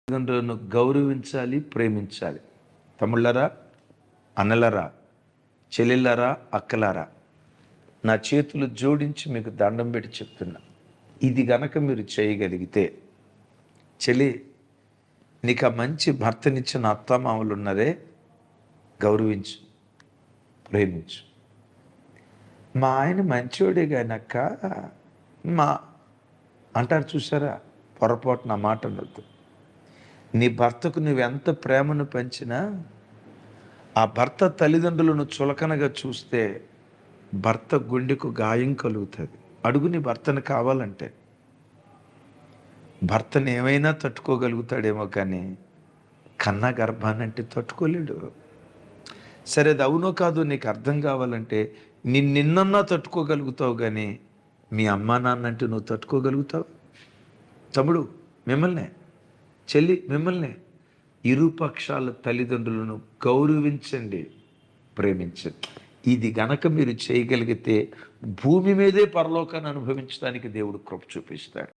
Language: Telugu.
తల్లిదండ్రులను గౌరవించాలి, ప్రేమించాలి. తమ్ముళ్ళరా, అన్నలరా, చెల్లెళ్ళరా, అక్కలారా, నా చేతులు జోడించి మీకు దండం పెట్టి చెప్తున్నా, ఇది గనక మీరు చేయగలిగితే, చెల్లి, నీకు ఆ మంచి భర్తనిచ్చిన అత్తమామలు ఉన్నారే, గౌరవించు, ప్రేమించు. మా ఆయన మంచోడే గానక్క మా అంటారు చూసారా, పొరపాటు నా మాట అనొద్దు. నీ భర్తకు నువ్వెంత ప్రేమను పంచినా ఆ భర్త తల్లిదండ్రులను చులకనగా చూస్తే భర్త గుండెకు గాయం కలుగుతుంది. అడుగు నీ భర్తను కావాలంటే. భర్తను ఏమైనా తట్టుకోగలుగుతాడేమో కానీ కన్న గర్భానంటే తట్టుకోలేడు. సరే, అది అవునో కాదో నీకు అర్థం కావాలంటే నిన్నన్నా తట్టుకోగలుగుతావు, కానీ మీ అమ్మా నాన్నంటే నువ్వు తట్టుకోగలుగుతావు? తమ్ముడు, మిమ్మల్నే, చెల్లి, మిమ్మల్ని, ఇరుపక్షాల తల్లిదండ్రులను గౌరవించండి, ప్రేమించండి. ఇది గనక మీరు చేయగలిగితే భూమి మీదే పరలోకాన్ని అనుభవించడానికి దేవుడు కృప చూపిస్తాడు.